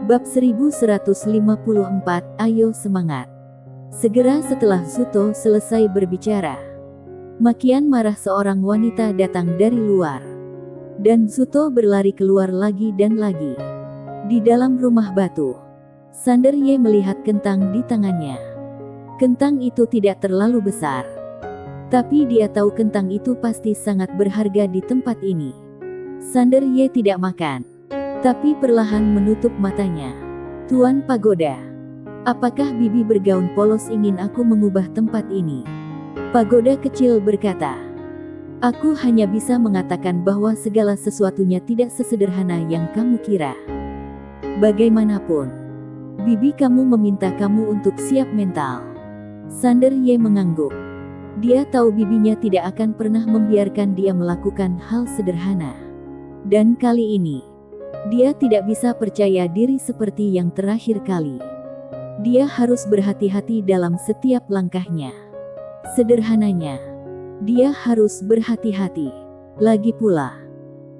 Bab 1154, ayo semangat. Segera setelah Zuto selesai berbicara, makian marah seorang wanita datang dari luar. Dan Zuto berlari keluar lagi dan lagi. Di dalam rumah batu, Sander Ye melihat kentang di tangannya. Kentang itu tidak terlalu besar, tapi dia tahu kentang itu pasti sangat berharga di tempat ini. Sander Ye tidak makan, tapi perlahan menutup matanya. Tuan Pagoda, apakah bibi bergaun polos ingin aku mengubah tempat ini? Pagoda kecil berkata, aku hanya bisa mengatakan bahwa segala sesuatunya tidak sesederhana yang kamu kira. Bagaimanapun, bibi kamu meminta kamu untuk siap mental. Sander Ye mengangguk. Dia tahu bibinya tidak akan pernah membiarkan dia melakukan hal sederhana. Dan kali ini, dia tidak bisa percaya diri seperti yang terakhir kali. Dia harus berhati-hati dalam setiap langkahnya. Sederhananya, dia harus berhati-hati. Lagi pula,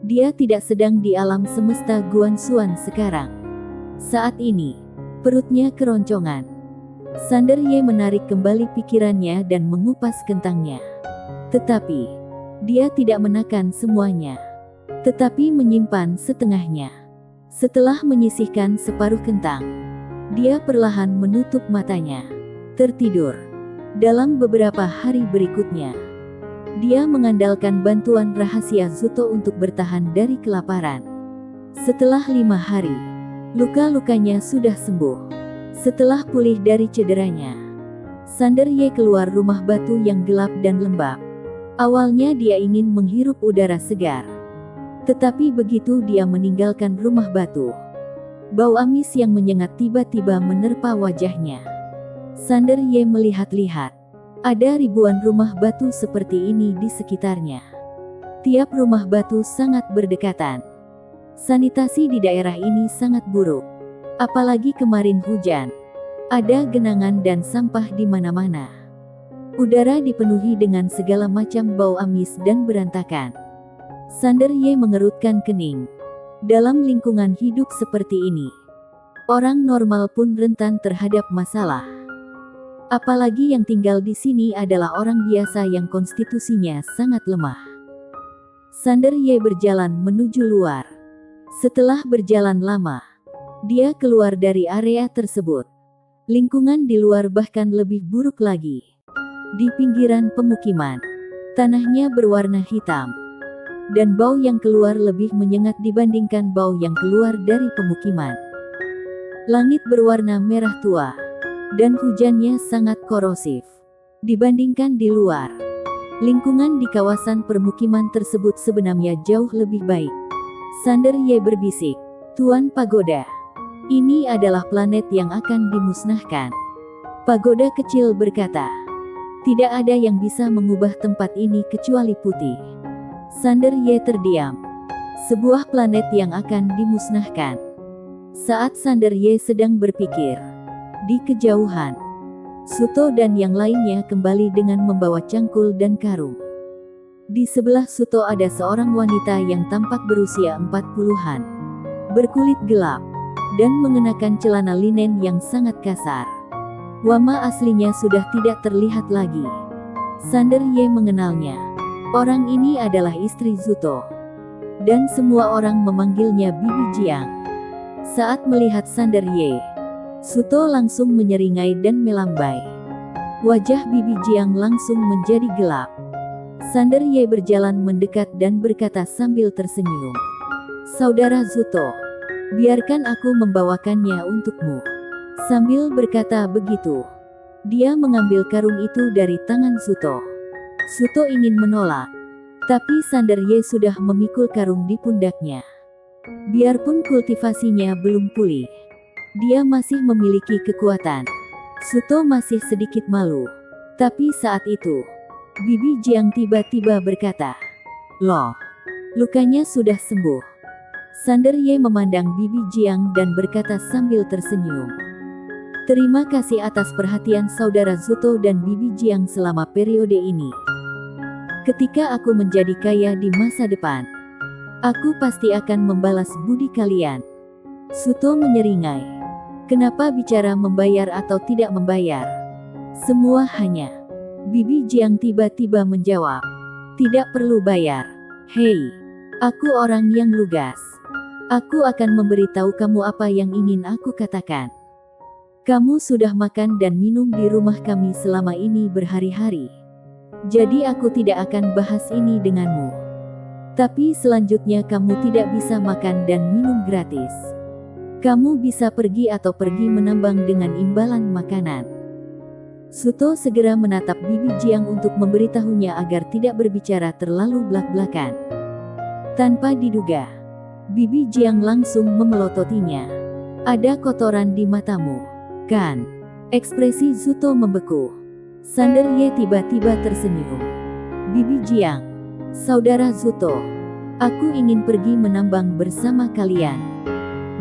dia tidak sedang di alam semesta Guanxuan sekarang. Saat ini, perutnya keroncongan. Sander Ye menarik kembali pikirannya dan mengupas kentangnya. Tetapi, dia tidak menakan semuanya, tetapi menyimpan setengahnya. Setelah menyisihkan separuh kentang, dia perlahan menutup matanya, tertidur. Dalam beberapa hari berikutnya, dia mengandalkan bantuan rahasia Zuto untuk bertahan dari kelaparan. Setelah 5 hari, luka-lukanya sudah sembuh. Setelah pulih dari cederanya, Sander Ye keluar rumah batu yang gelap dan lembab. Awalnya dia ingin menghirup udara segar. Tetapi begitu dia meninggalkan rumah batu, bau amis yang menyengat tiba-tiba menerpa wajahnya. Sander Ye melihat-lihat. Ada ribuan rumah batu seperti ini di sekitarnya. Tiap rumah batu sangat berdekatan. Sanitasi di daerah ini sangat buruk. Apalagi kemarin hujan. Ada genangan dan sampah di mana-mana. Udara dipenuhi dengan segala macam bau amis dan berantakan. Sander Ye mengerutkan kening. Dalam lingkungan hidup seperti ini, orang normal pun rentan terhadap masalah. Apalagi yang tinggal di sini adalah orang biasa yang konstitusinya sangat lemah. Sander Ye berjalan menuju luar. Setelah berjalan lama, dia keluar dari area tersebut. Lingkungan di luar bahkan lebih buruk lagi. Di pinggiran pemukiman, tanahnya berwarna hitam. Dan bau yang keluar lebih menyengat dibandingkan bau yang keluar dari pemukiman. Langit berwarna merah tua, dan hujannya sangat korosif. Dibandingkan di luar, lingkungan di kawasan permukiman tersebut sebenarnya jauh lebih baik. Sander Ye berbisik, Tuan Pagoda, ini adalah planet yang akan dimusnahkan. Pagoda kecil berkata, tidak ada yang bisa mengubah tempat ini kecuali putih. Sander Ye terdiam. Sebuah planet yang akan dimusnahkan. Saat Sander Ye sedang berpikir, di kejauhan, Zuto dan yang lainnya kembali dengan membawa cangkul dan karung. Di sebelah Zuto ada seorang wanita yang tampak berusia 40-an, berkulit gelap, dan mengenakan celana linen yang sangat kasar. Wama aslinya sudah tidak terlihat lagi. Sander Ye mengenalnya. Orang ini adalah istri Zuto. Dan semua orang memanggilnya Bibi Jiang. Saat melihat Sander Ye, Zuto langsung menyeringai dan melambai. Wajah Bibi Jiang langsung menjadi gelap. Sander Ye berjalan mendekat dan berkata sambil tersenyum, Saudara Zuto, biarkan aku membawakannya untukmu. Sambil berkata begitu, dia mengambil karung itu dari tangan Zuto. Zuto ingin menolak, tapi Sander Ye sudah memikul karung di pundaknya. Biarpun kultivasinya belum pulih, dia masih memiliki kekuatan. Zuto masih sedikit malu. Tapi saat itu, Bibi Jiang tiba-tiba berkata, loh, lukanya sudah sembuh. Sander Ye memandang Bibi Jiang dan berkata sambil tersenyum, terima kasih atas perhatian saudara Zuto dan Bibi Jiang selama periode ini. Ketika aku menjadi kaya di masa depan, aku pasti akan membalas budi kalian. Suto menyeringai. Kenapa bicara membayar atau tidak membayar? Semua hanya. Bibi Jiang tiba-tiba menjawab. Tidak perlu bayar. Hei, aku orang yang lugas. Aku akan memberitahu kamu apa yang ingin aku katakan. Kamu sudah makan dan minum di rumah kami selama ini berhari-hari. Jadi aku tidak akan bahas ini denganmu. Tapi selanjutnya kamu tidak bisa makan dan minum gratis. Kamu bisa pergi atau pergi menambang dengan imbalan makanan. Suto segera menatap Bibi Jiang untuk memberitahunya agar tidak berbicara terlalu blak-blakan. Tanpa diduga, Bibi Jiang langsung memelototinya. Ada kotoran di matamu, kan? Ekspresi Suto membeku. Sander Ye tiba-tiba tersenyum. Bibi Jiang, saudara Suto, aku ingin pergi menambang bersama kalian.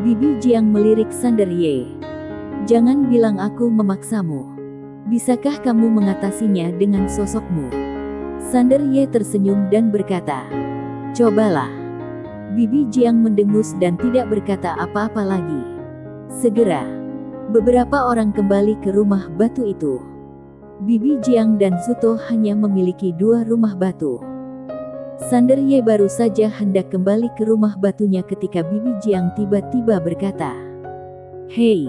Bibi Jiang melirik Sander Ye. Jangan bilang aku memaksamu. Bisakah kamu mengatasinya dengan sosokmu? Sander Ye tersenyum dan berkata, cobalah. Bibi Jiang mendengus dan tidak berkata apa-apa lagi. Segera, beberapa orang kembali ke rumah batu itu. Bibi Jiang dan Suto hanya memiliki 2 rumah batu. Sander Ye baru saja hendak kembali ke rumah batunya ketika Bibi Jiang tiba-tiba berkata, hei,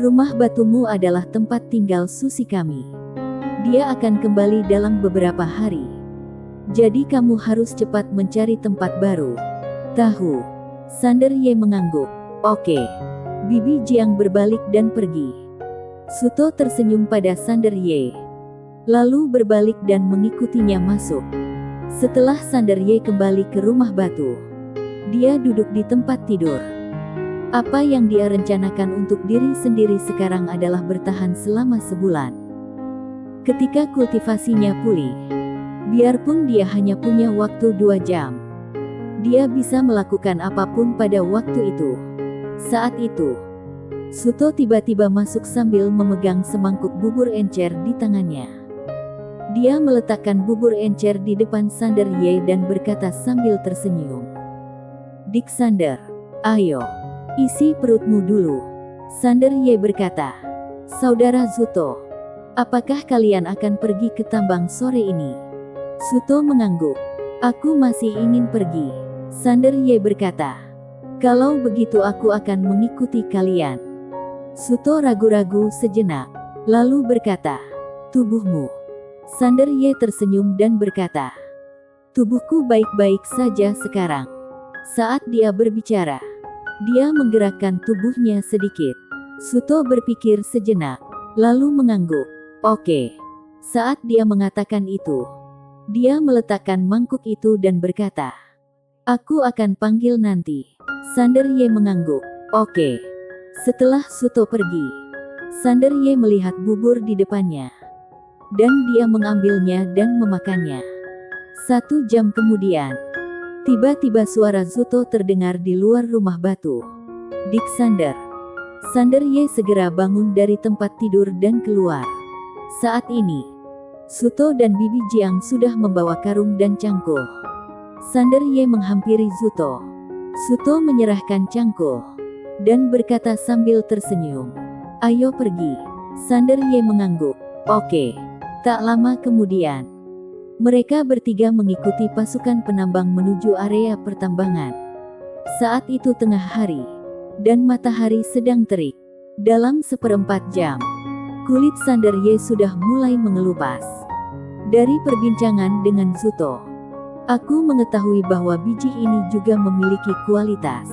rumah batumu adalah tempat tinggal Susi kami. Dia akan kembali dalam beberapa hari. Jadi kamu harus cepat mencari tempat baru. Tahu? Sander Ye mengangguk. Oke. Bibi Jiang berbalik dan pergi. Suto tersenyum pada Sander Ye. Lalu berbalik dan mengikutinya masuk. Setelah Sander Ye kembali ke rumah batu, dia duduk di tempat tidur. Apa yang dia rencanakan untuk diri sendiri sekarang adalah bertahan selama sebulan. Ketika kultivasinya pulih, biarpun dia hanya punya waktu 2 jam, dia bisa melakukan apapun pada waktu itu. Saat itu, Suto tiba-tiba masuk sambil memegang semangkuk bubur encer di tangannya. Dia meletakkan bubur encer di depan Sander Ye dan berkata sambil tersenyum. Dik Sander, ayo, isi perutmu dulu. Sander Ye berkata, saudara Suto, apakah kalian akan pergi ke tambang sore ini? Suto mengangguk. Aku masih ingin pergi. Sander Ye berkata, kalau begitu aku akan mengikuti kalian. Suto ragu-ragu sejenak, lalu berkata, tubuhmu. Sander Ye tersenyum dan berkata, tubuhku baik-baik saja sekarang. Saat dia berbicara, dia menggerakkan tubuhnya sedikit. Suto berpikir sejenak, lalu mengangguk. Oke. Saat dia mengatakan itu, dia meletakkan mangkuk itu dan berkata, aku akan panggil nanti. Sander Ye mengangguk. Oke. Setelah Suto pergi, Sander Ye melihat bubur di depannya. Dan dia mengambilnya dan memakannya. 1 jam kemudian, tiba-tiba suara Suto terdengar di luar rumah batu. Dik Sander. Sander Ye segera bangun dari tempat tidur dan keluar. Saat ini, Suto dan Bibi Jiang sudah membawa karung dan cangkul. Sander Ye menghampiri Suto. Suto menyerahkan cangkul dan berkata sambil tersenyum, ayo pergi. Sander Ye mengangguk. Oke. Tak lama kemudian, mereka bertiga mengikuti pasukan penambang menuju area pertambangan. Saat itu tengah hari, dan matahari sedang terik. Dalam 1/4 jam, kulit Sander Ye sudah mulai mengelupas. Dari perbincangan dengan Suto, aku mengetahui bahwa biji ini juga memiliki kualitas.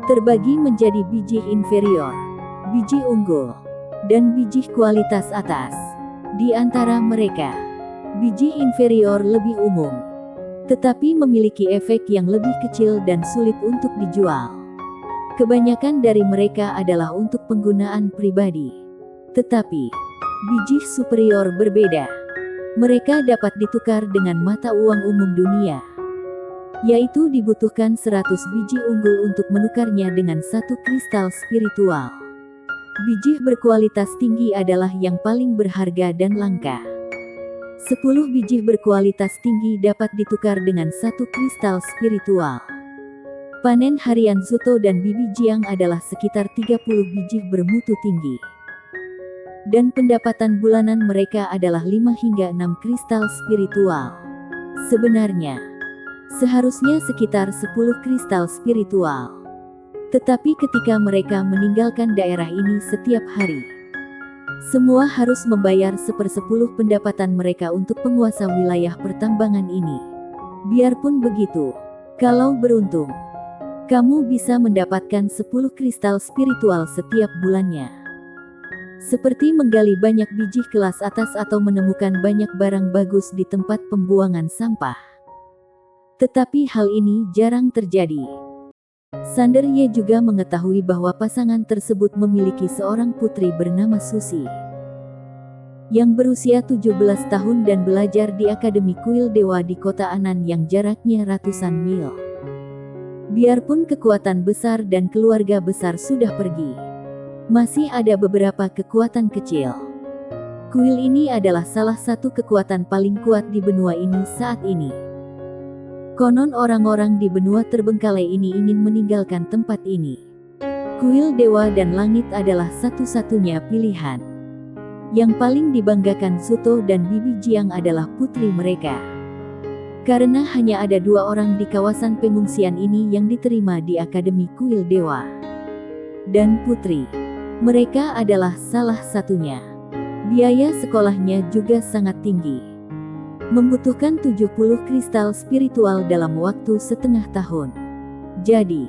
Terbagi menjadi biji inferior, biji unggul, dan biji kualitas atas. Di antara mereka, biji inferior lebih umum, tetapi memiliki efek yang lebih kecil dan sulit untuk dijual. Kebanyakan dari mereka adalah untuk penggunaan pribadi. Tetapi, biji superior berbeda. Mereka dapat ditukar dengan mata uang umum dunia. Yaitu dibutuhkan 100 biji unggul untuk menukarnya dengan 1 kristal spiritual. Biji berkualitas tinggi adalah yang paling berharga dan langka. 10 biji berkualitas tinggi dapat ditukar dengan 1 kristal spiritual. Panen harian Zuto dan Bibi Jiang adalah sekitar 30 biji bermutu tinggi. Dan pendapatan bulanan mereka adalah 5 hingga 6 kristal spiritual. Sebenarnya, seharusnya sekitar 10 kristal spiritual. Tetapi ketika mereka meninggalkan daerah ini setiap hari, semua harus membayar 1/10 pendapatan mereka untuk penguasa wilayah pertambangan ini. Biarpun begitu, kalau beruntung, kamu bisa mendapatkan 10 kristal spiritual setiap bulannya. Seperti menggali banyak biji kelas atas atau menemukan banyak barang bagus di tempat pembuangan sampah. Tetapi hal ini jarang terjadi. Sander Ye juga mengetahui bahwa pasangan tersebut memiliki seorang putri bernama Susi, yang berusia 17 tahun dan belajar di Akademi Kuil Dewa di kota Anan yang jaraknya ratusan mil. Biarpun kekuatan besar dan keluarga besar sudah pergi, masih ada beberapa kekuatan kecil. Kuil ini adalah salah satu kekuatan paling kuat di benua ini saat ini. Konon orang-orang di benua terbengkalai ini ingin meninggalkan tempat ini. Kuil Dewa dan Langit adalah satu-satunya pilihan. Yang paling dibanggakan Zuto dan Bibi Jiang adalah putri mereka. Karena hanya ada 2 orang di kawasan pengungsian ini yang diterima di Akademi Kuil Dewa. Dan putri mereka adalah salah satunya. Biaya sekolahnya juga sangat tinggi. Membutuhkan 70 kristal spiritual dalam waktu setengah tahun. Jadi,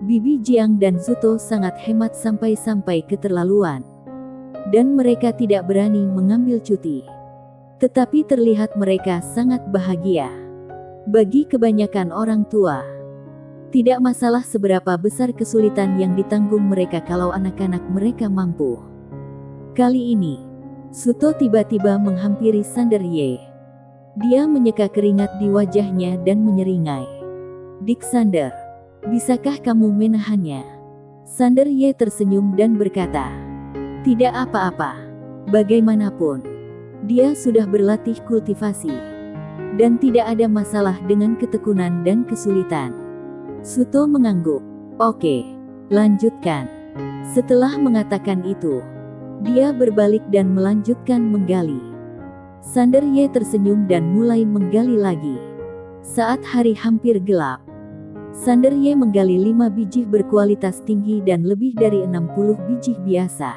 Bibi Jiang dan Zuto sangat hemat sampai-sampai keterlaluan. Dan mereka tidak berani mengambil cuti. Tetapi terlihat mereka sangat bahagia. Bagi kebanyakan orang tua, tidak masalah seberapa besar kesulitan yang ditanggung mereka kalau anak-anak mereka mampu. Kali ini, Zuto tiba-tiba menghampiri Sander Ye. Dia menyeka keringat di wajahnya dan menyeringai. "Dik Sander, bisakah kamu menahannya?" Sander Ye tersenyum dan berkata, "Tidak apa-apa. Bagaimanapun, dia sudah berlatih kultivasi. Dan tidak ada masalah dengan ketekunan dan kesulitan." Zuto mengangguk. "Oke, lanjutkan." Setelah mengatakan itu, dia berbalik dan melanjutkan menggali. Sander Ye tersenyum dan mulai menggali lagi. Saat hari hampir gelap, Sander Ye menggali 5 biji berkualitas tinggi dan lebih dari 60 biji biasa.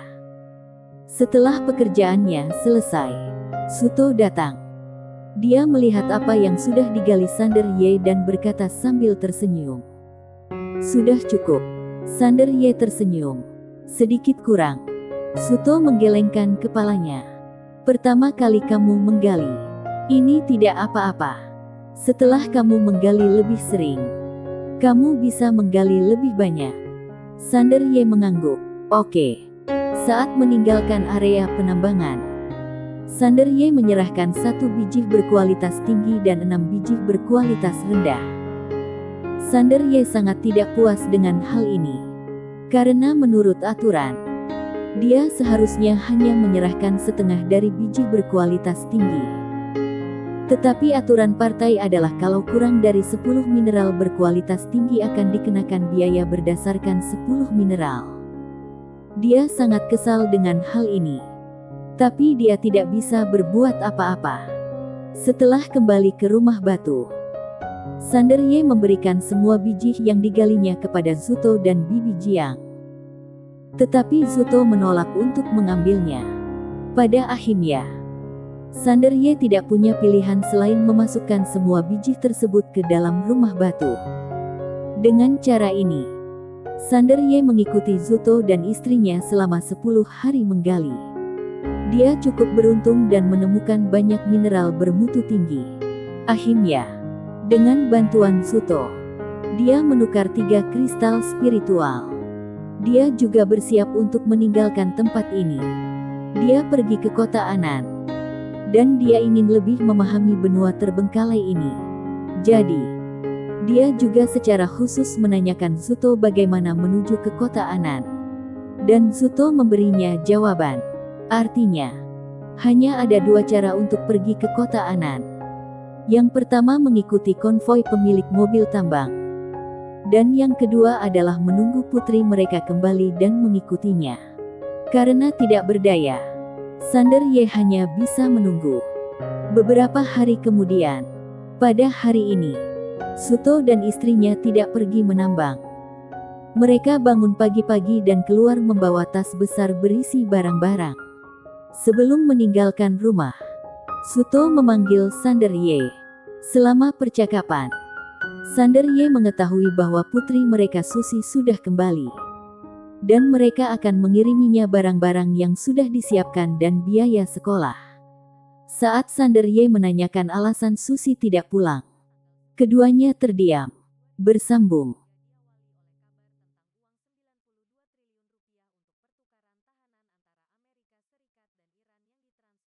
Setelah pekerjaannya selesai, Zuto datang. Dia melihat apa yang sudah digali Sander Ye dan berkata sambil tersenyum, "Sudah cukup." Sander Ye tersenyum. "Sedikit kurang." Zuto menggelengkan kepalanya. "Pertama kali kamu menggali, ini tidak apa-apa. Setelah kamu menggali lebih sering, kamu bisa menggali lebih banyak." Sander Ye mengangguk. "Oke." Saat meninggalkan area penambangan, Sander Ye menyerahkan 1 biji berkualitas tinggi dan 6 biji berkualitas rendah. Sander Ye sangat tidak puas dengan hal ini. Karena menurut aturan, dia seharusnya hanya menyerahkan setengah dari biji berkualitas tinggi. Tetapi aturan partai adalah kalau kurang dari 10 mineral berkualitas tinggi akan dikenakan biaya berdasarkan 10 mineral. Dia sangat kesal dengan hal ini. Tapi dia tidak bisa berbuat apa-apa. Setelah kembali ke rumah batu, Sander Ye memberikan semua biji yang digalinya kepada Zuto dan Bibi Jiang. Tetapi Zuto menolak untuk mengambilnya. Pada akhirnya, Sander Ye tidak punya pilihan selain memasukkan semua biji tersebut ke dalam rumah batu. Dengan cara ini, Sander Ye mengikuti Zuto dan istrinya selama 10 hari menggali. Dia cukup beruntung dan menemukan banyak mineral bermutu tinggi. Akhirnya, dengan bantuan Zuto, dia menukar 3 kristal spiritual. Dia juga bersiap untuk meninggalkan tempat ini. Dia pergi ke kota Anan. Dan dia ingin lebih memahami benua terbengkalai ini. Jadi, dia juga secara khusus menanyakan Zuto bagaimana menuju ke kota Anan. Dan Zuto memberinya jawaban. Artinya, hanya ada 2 cara untuk pergi ke kota Anan. Yang pertama mengikuti konvoi pemilik mobil tambang. Dan yang kedua adalah menunggu putri mereka kembali dan mengikutinya. Karena tidak berdaya, Sander Ye hanya bisa menunggu. Beberapa hari kemudian, pada hari ini, Suto dan istrinya tidak pergi menambang. Mereka bangun pagi-pagi dan keluar membawa tas besar berisi barang-barang. Sebelum meninggalkan rumah, Suto memanggil Sander Ye. Selama percakapan, Sander Ye mengetahui bahwa putri mereka Susi sudah kembali. Dan mereka akan mengiriminya barang-barang yang sudah disiapkan dan biaya sekolah. Saat Sander Ye menanyakan alasan Susi tidak pulang, keduanya terdiam. Bersambung.